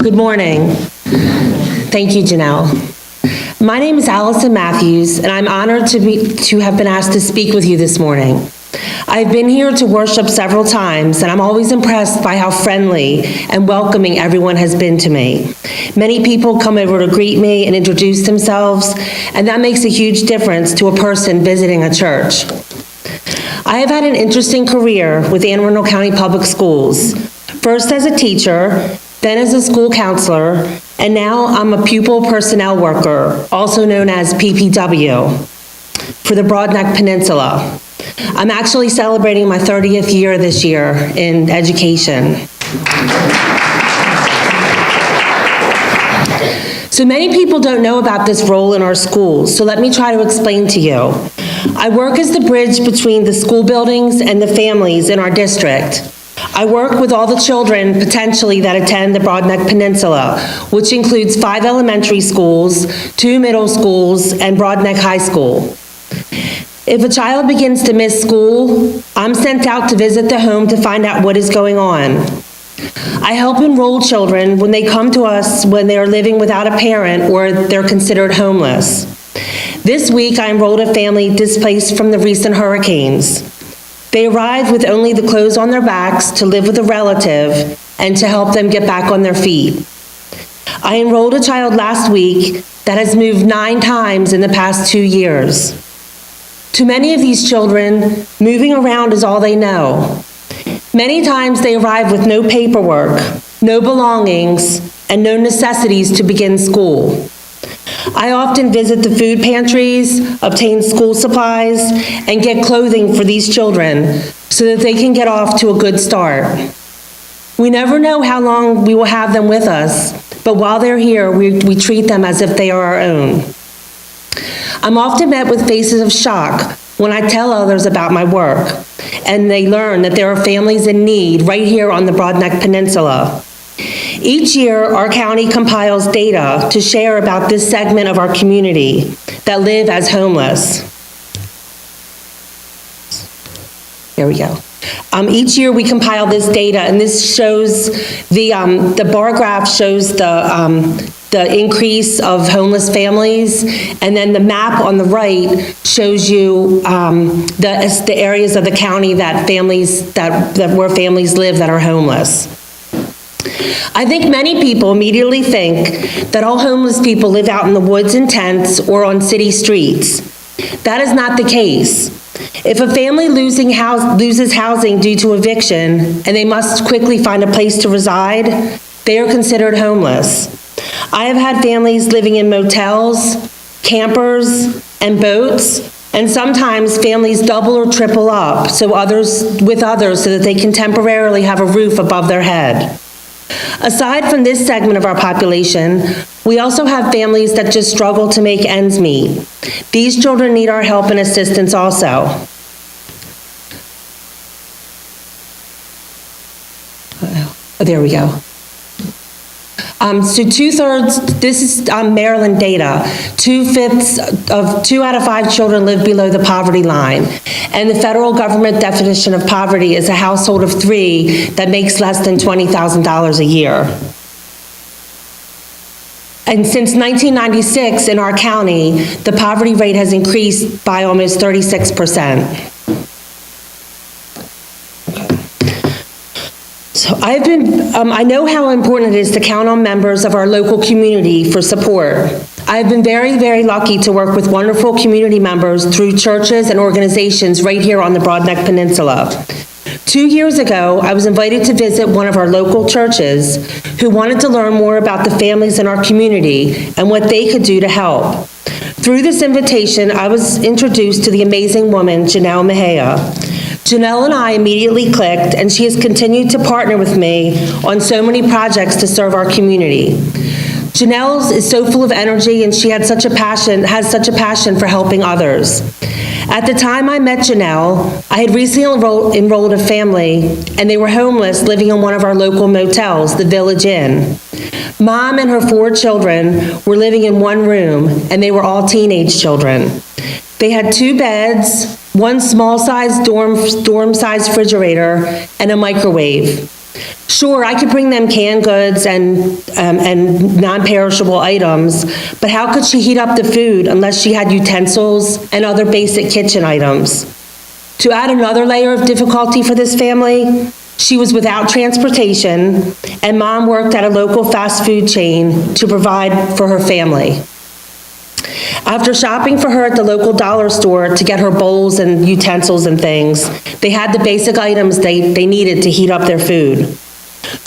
Good morning. Thank you, Janelle. My name is Allison Mathews, and I'm honored to have been asked to speak with you this morning. I've been here to worship several times, and I'm always impressed by how friendly and welcoming everyone has been to me. Many people come over to greet me and introduce themselves, and that makes a huge difference to a person visiting a church. I have had an interesting career with Anne Arundel County Public Schools, first as a teacher, then as a school counselor, and now I'm a pupil personnel worker, also known as PPW, for the Broadneck Peninsula. I'm actually celebrating my 30th year this year in education. So many people don't know about this role in our schools, so let me try to explain to you. I work as the bridge between the school buildings and the families in our district. I work with all the children potentially that attend the Broadneck Peninsula, which includes 5 elementary schools, 2 middle schools, and Broadneck High School. If a child begins to miss school, I'm sent out to visit the home to find out what is going on. I help enroll children when they come to us when they are living without a parent or they're considered homeless. This week, I enrolled a family displaced from the recent hurricanes. They arrived with only the clothes on their backs to live with a relative and to help them get back on their feet. I enrolled a child last week that has moved 9 times in the past 2 years. To many of these children, moving around is all they know. Many times they arrive with no paperwork, no belongings, and no necessities to begin school. I often visit the food pantries, obtain school supplies, and get clothing for these children so that they can get off to a good start. We never know how long we will have them with us, but while they're here, we treat them as if they are our own. I'm often met with faces of shock when I tell others about my work, and they learn that there are families in need right here on the Broadneck Peninsula. Each year, our county compiles data to share about this segment of our community that live as homeless. There we go. Each year we compile this data, and this shows the bar graph shows the increase of homeless families, and then the map on the right shows you the areas of the county that where families live that are homeless. I think many people immediately think that all homeless people live out in the woods in tents or on city streets. That is not the case. If a family loses housing due to eviction and they must quickly find a place to reside, they are considered homeless. I have had families living in motels, campers, and boats, and sometimes families double or triple up so that they can temporarily have a roof above their head. Aside from this segment of our population, we also have families that just struggle to make ends meet. These children need our help and assistance also. There we go. So 2/3, this is Maryland data, 2 out of 5 children live below the poverty line. And the federal government definition of poverty is a household of 3 that makes less than $20,000 a year. And since 1996 in our county, the poverty rate has increased by almost 36%. So I know how important it is to count on members of our local community for support. I've been very, very lucky to work with wonderful community members through churches and organizations right here on the Broadneck Peninsula. 2 years ago, I was invited to visit one of our local churches who wanted to learn more about the families in our community and what they could do to help. Through this invitation, I was introduced to the amazing woman, Janelle Mejia. Janelle and I immediately clicked, and she has continued to partner with me on so many projects to serve our community. Janelle is so full of energy, and she has such a passion for helping others. At the time I met Janelle, I had recently enrolled a family, and they were homeless living in one of our local motels, the Village Inn. Mom and her 4 children were living in one room, and they were all teenage children. They had 2 beds, 1 small-sized dorm-sized refrigerator, and a microwave. Sure, I could bring them canned goods and non-perishable items, but how could she heat up the food unless she had utensils and other basic kitchen items? To add another layer of difficulty for this family, she was without transportation, and Mom worked at a local fast food chain to provide for her family. After shopping for her at the local dollar store to get her bowls and utensils and things, they had the basic items they needed to heat up their food.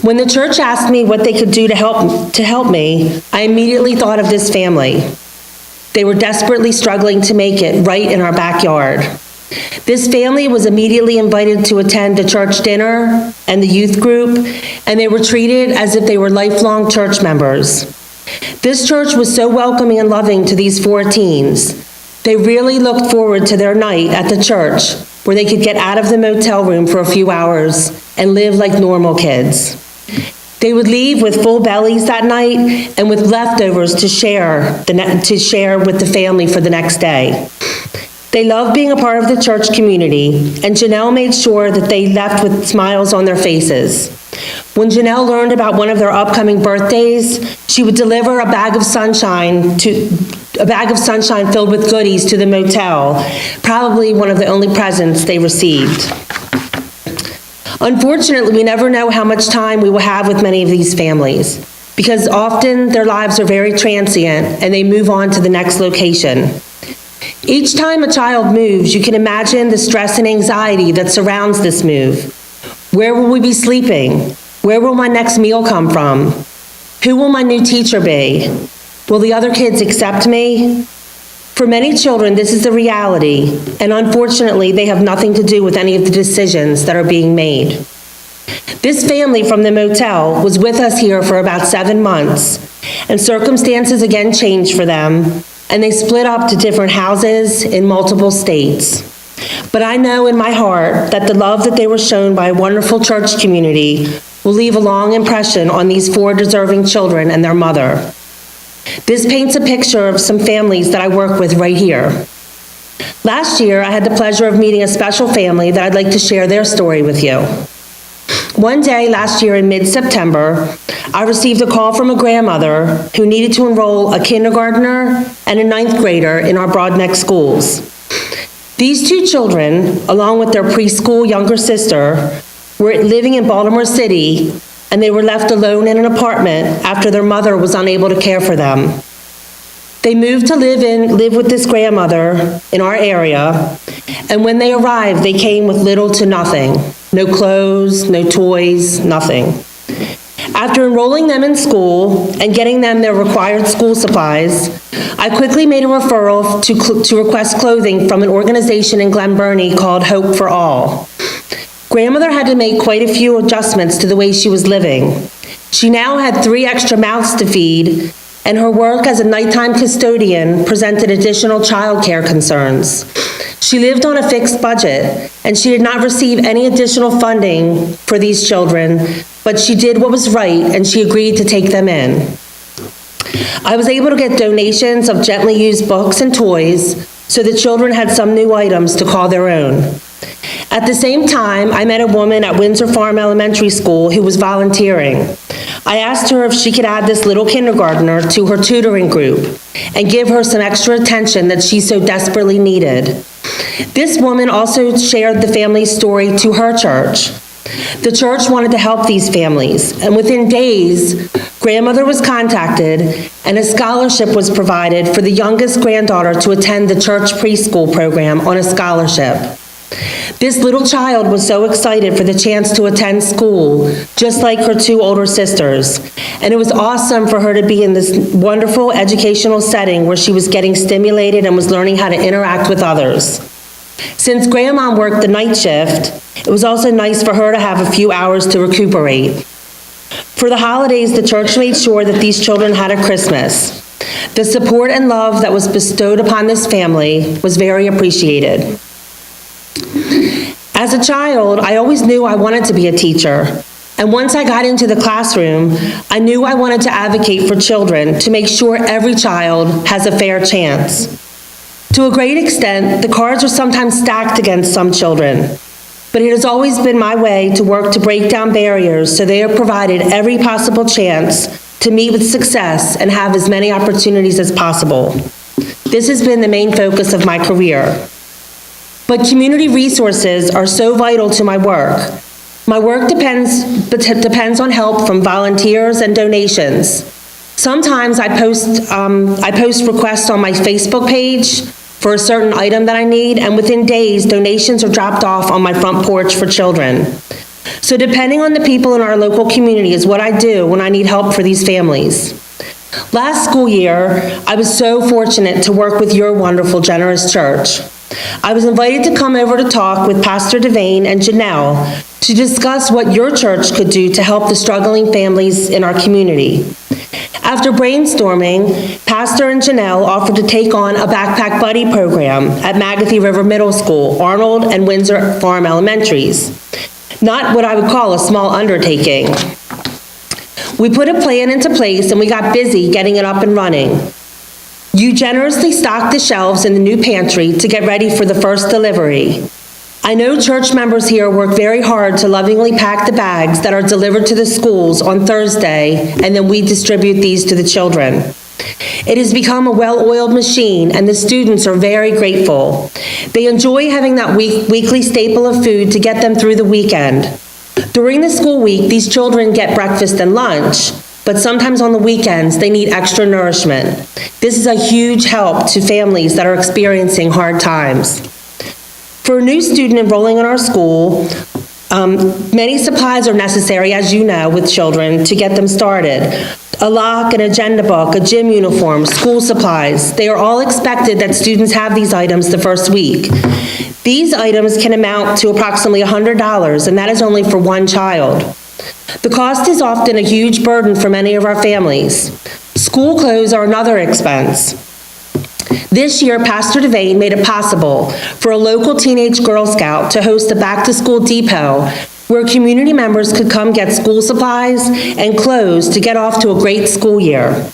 When the church asked me what they could do to help me, I immediately thought of this family. They were desperately struggling to make it right in our backyard. This family was immediately invited to attend the church dinner and the youth group, and they were treated as if they were lifelong church members. This church was so welcoming and loving to these 4 teens. They really looked forward to their night at the church where they could get out of the motel room for a few hours and live like normal kids. They would leave with full bellies that night and with leftovers to share with the family for the next day. They loved being a part of the church community, and Janelle made sure that they left with smiles on their faces. When Janelle learned about one of their upcoming birthdays, she would deliver a bag of sunshine filled with goodies to the motel, probably one of the only presents they received. Unfortunately, we never know how much time we will have with many of these families, because often their lives are very transient and they move on to the next location. Each time a child moves, you can imagine the stress and anxiety that surrounds this move. Where will we be sleeping? Where will my next meal come from? Who will my new teacher be? Will the other kids accept me? For many children, this is the reality, and unfortunately, they have nothing to do with any of the decisions that are being made. This family from the motel was with us here for about 7 months, and circumstances again changed for them, and they split up to different houses in multiple states. But I know in my heart that the love that they were shown by a wonderful church community will leave a long impression on these 4 deserving children and their mother. This paints a picture of some families that I work with right here. Last year, I had the pleasure of meeting a special family that I'd like to share their story with you. One day last year in mid-September, I received a call from a grandmother who needed to enroll a kindergartner and a 9th grader in our Broadneck schools. These 2 children, along with their preschool younger sister, were living in Baltimore City, and they were left alone in an apartment after their mother was unable to care for them. They moved to live with this grandmother in our area, and when they arrived, they came with little to nothing. No clothes, no toys, nothing. After enrolling them in school and getting them their required school supplies, I quickly made a referral to request clothing from an organization in Glen Burnie called Hope for All. Grandmother had to make quite a few adjustments to the way she was living. She now had 3 extra mouths to feed, and her work as a nighttime custodian presented additional childcare concerns. She lived on a fixed budget, and she did not receive any additional funding for these children, but she did what was right, and she agreed to take them in. I was able to get donations of gently used books and toys, so the children had some new items to call their own. At the same time, I met a woman at Windsor Farm Elementary School who was volunteering. I asked her if she could add this little kindergartner to her tutoring group and give her some extra attention that she so desperately needed. This woman also shared the family's story to her church. The church wanted to help these families, and within days, grandmother was contacted and a scholarship was provided for the youngest granddaughter to attend the church preschool program on a scholarship. This little child was so excited for the chance to attend school, just like her 2 older sisters, and it was awesome for her to be in this wonderful educational setting where she was getting stimulated and was learning how to interact with others. Since Grandma worked the night shift, it was also nice for her to have a few hours to recuperate. For the holidays, the church made sure that these children had a Christmas. The support and love that was bestowed upon this family was very appreciated. As a child, I always knew I wanted to be a teacher, and once I got into the classroom, I knew I wanted to advocate for children to make sure every child has a fair chance. To a great extent, the cards are sometimes stacked against some children. but it has always been my way to work to break down barriers so they are provided every possible chance to meet with success and have as many opportunities as possible. This has been the main focus of my career. But community resources are so vital to my work. My work depends on help from volunteers and donations. Sometimes I post requests on my Facebook page for a certain item that I need, and within days, donations are dropped off on my front porch for children. So depending on the people in our local community is what I do when I need help for these families. Last school year, I was so fortunate to work with your wonderful, generous church. I was invited to come over to talk with Pastor Devane and Janelle to discuss what your church could do to help the struggling families in our community. After brainstorming, Pastor and Janelle offered to take on a backpack buddy program at Mathews River Middle School, Arnold and Windsor Farm Elementaries. Not what I would call a small undertaking. We put a plan into place and we got busy getting it up and running. You generously stocked the shelves in the new pantry to get ready for the first delivery. I know church members here work very hard to lovingly pack the bags that are delivered to the schools on Thursday, and then we distribute these to the children. It has become a well-oiled machine, and the students are very grateful. They enjoy having that weekly staple of food to get them through the weekend. During the school week, these children get breakfast and lunch, but sometimes on the weekends, they need extra nourishment. This is a huge help to families that are experiencing hard times. For a new student enrolling in our school, many supplies are necessary, as you know, with children to get them started. A lock, an agenda book, a gym uniform, school supplies. They are all expected that students have these items the first week. These items can amount to approximately $100, and that is only for one child. The cost is often a huge burden for many of our families. School clothes are another expense. This year, Pastor Devane made it possible for a local teenage Girl Scout to host a back-to-school depot where community members could come get school supplies and clothes to get off to a great school year.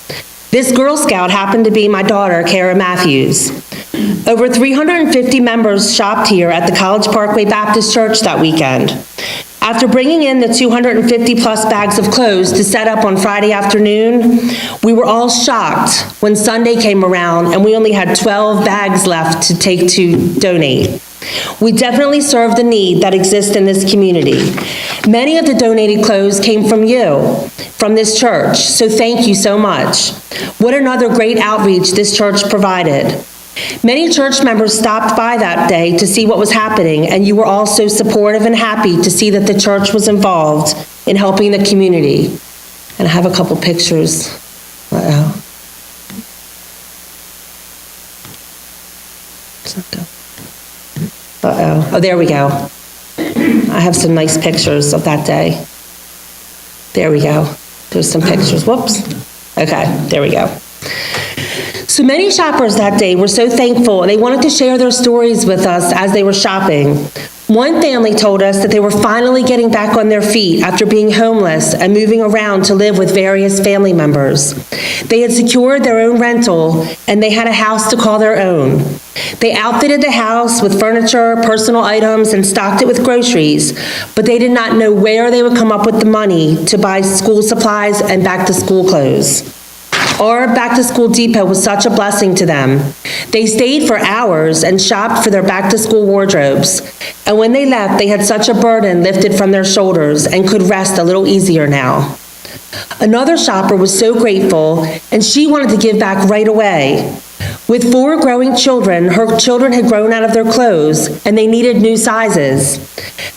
This Girl Scout happened to be my daughter, Kara Mathews. Over 350 members shopped here at the College Parkway Baptist Church that weekend. After bringing in the 250-plus bags of clothes to set up on Friday afternoon, we were all shocked when Sunday came around and we only had 12 bags left to take to donate. We definitely serve the need that exists in this community. Many of the donated clothes came from you, from this church, so thank you so much. What another great outreach this church provided. Many church members stopped by that day to see what was happening, and you were all so supportive and happy to see that the church was involved in helping the community. And I have a couple pictures. Oh, there we go. I have some nice pictures of that day. There we go. There's some pictures. Whoops. Okay, there we go. So many shoppers that day were so thankful, and they wanted to share their stories with us as they were shopping. One family told us that they were finally getting back on their feet after being homeless and moving around to live with various family members. They had secured their own rental, and they had a house to call their own. They outfitted the house with furniture, personal items, and stocked it with groceries, but they did not know where they would come up with the money to buy school supplies and back-to-school clothes. Our back-to-school depot was such a blessing to them. They stayed for hours and shopped for their back-to-school wardrobes. And when they left, they had such a burden lifted from their shoulders and could rest a little easier now. Another shopper was so grateful, and she wanted to give back right away. With 4 growing children, her children had grown out of their clothes, and they needed new sizes.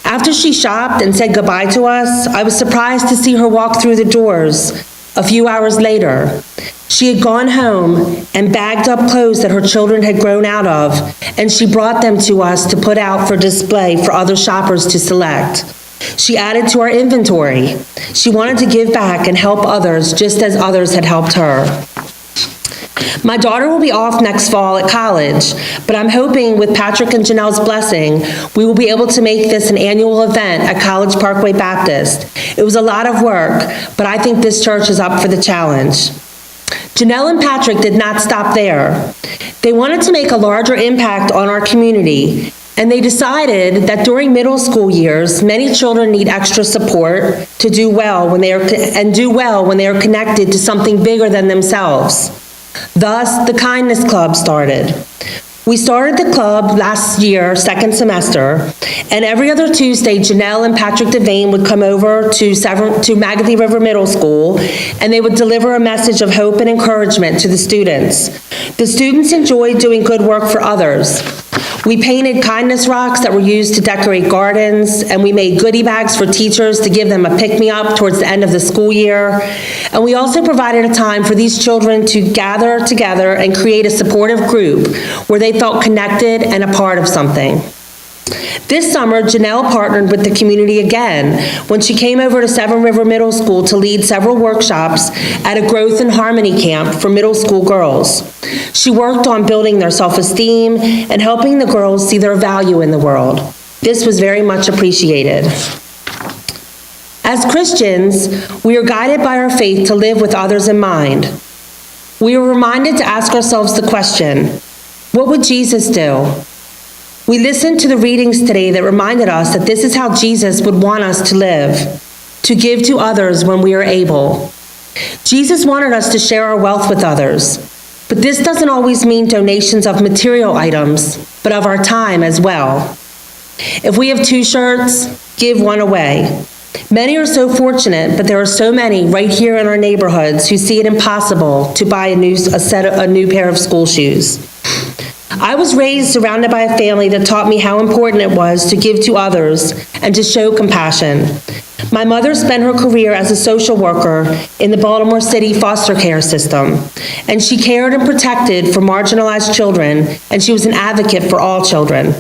After she shopped and said goodbye to us, I was surprised to see her walk through the doors a few hours later. She had gone home and bagged up clothes that her children had grown out of, and she brought them to us to put out for display for other shoppers to select. She added to our inventory. She wanted to give back and help others just as others had helped her. My daughter will be off next fall at college, but I'm hoping with Patrick and Janelle's blessing, we will be able to make this an annual event at College Parkway Baptist. It was a lot of work, but I think this church is up for the challenge. Janelle and Patrick did not stop there. They wanted to make a larger impact on our community. And they decided that during middle school years, many children need extra support to do well when they are connected to something bigger than themselves. Thus, the Kindness Club started. We started the club last year, second semester, and every other Tuesday, Janelle and Patrick Devane would come over to Magathie River Middle School, and they would deliver a message of hope and encouragement to the students. The students enjoyed doing good work for others. We painted kindness rocks that were used to decorate gardens, and we made goodie bags for teachers to give them a pick-me-up towards the end of the school year. And we also provided a time for these children to gather together and create a supportive group where they felt connected and a part of something. This summer, Janelle partnered with the community again when she came over to Seven River Middle School to lead several workshops at a Growth and Harmony camp for middle school girls. She worked on building their self-esteem and helping the girls see their value in the world. This was very much appreciated. As Christians, we are guided by our faith to live with others in mind. We are reminded to ask ourselves the question, what would Jesus do? We listened to the readings today that reminded us that this is how Jesus would want us to live, to give to others when we are able. Jesus wanted us to share our wealth with others, but this doesn't always mean donations of material items, but of our time as well. If we have 2 shirts, give one away. Many are so fortunate, but there are so many right here in our neighborhoods who see it impossible to buy a new pair of school shoes. I was raised surrounded by a family that taught me how important it was to give to others and to show compassion. My mother spent her career as a social worker in the Baltimore City foster care system, and she cared and protected for marginalized children, and she was an advocate for all children.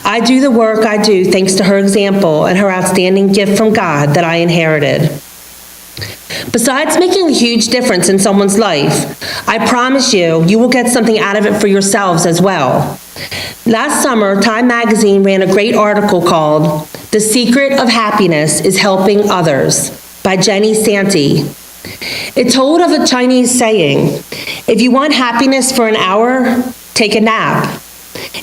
I do the work I do thanks to her example and her outstanding gift from God that I inherited. Besides making a huge difference in someone's life, I promise you, you will get something out of it for yourselves as well. Last summer, Time magazine ran a great article called "The Secret of Happiness is Helping Others" by Jenny Santee. It told of a Chinese saying, if you want happiness for an hour, take a nap.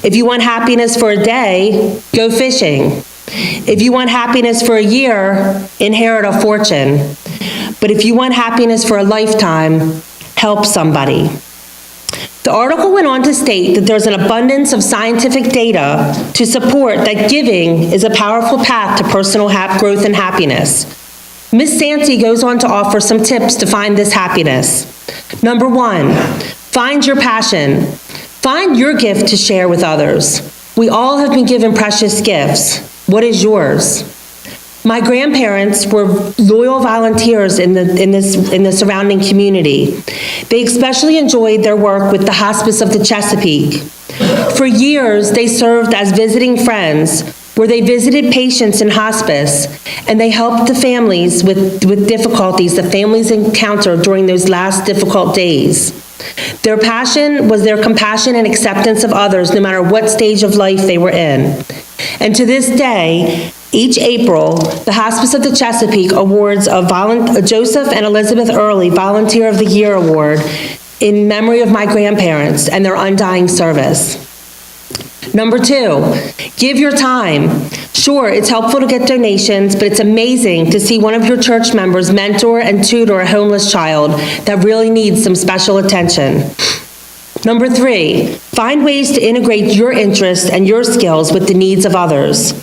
If you want happiness for a day, go fishing. If you want happiness for a year, inherit a fortune. But if you want happiness for a lifetime, help somebody. The article went on to state that there's an abundance of scientific data to support that giving is a powerful path to personal growth and happiness. Ms. Santee goes on to offer some tips to find this happiness. Number 1, find your passion. Find your gift to share with others. We all have been given precious gifts. What is yours? My grandparents were loyal volunteers in the surrounding community. They especially enjoyed their work with the Hospice of the Chesapeake. For years, they served as visiting friends, where they visited patients in hospice, and they helped the families with difficulties that families encountered during those last difficult days. Their passion was their compassion and acceptance of others, no matter what stage of life they were in. And to this day, each April, the Hospice of the Chesapeake awards a Joseph and Elizabeth Early Volunteer of the Year Award in memory of my grandparents and their undying service. Number 2, give your time. Sure, it's helpful to get donations, but it's amazing to see one of your church members mentor and tutor a homeless child that really needs some special attention. Number 3, find ways to integrate your interests and your skills with the needs of others.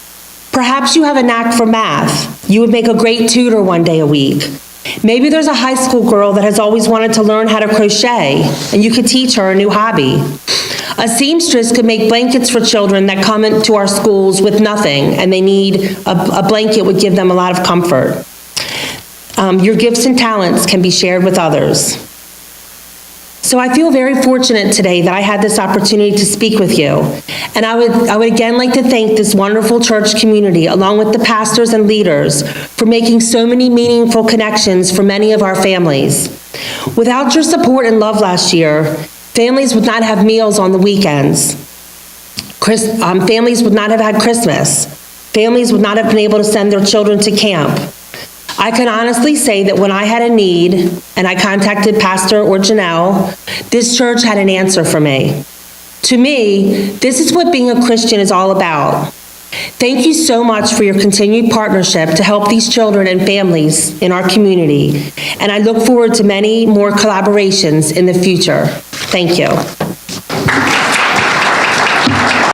Perhaps you have a knack for math. You would make a great tutor one day a week. Maybe there's a high school girl that has always wanted to learn how to crochet, and you could teach her a new hobby. A seamstress could make blankets for children that come into our schools with nothing, and they need a blanket would give them a lot of comfort. Your gifts and talents can be shared with others. So I feel very fortunate today that I had this opportunity to speak with you. And I would again like to thank this wonderful church community, along with the pastors and leaders, for making so many meaningful connections for many of our families. Without your support and love last year, families would not have meals on the weekends. Families would not have had Christmas. Families would not have been able to send their children to camp. I can honestly say that when I had a need and I contacted Pastor or Janelle, this church had an answer for me. To me, this is what being a Christian is all about. Thank you so much for your continued partnership to help these children and families in our community, and I look forward to many more collaborations in the future. Thank you.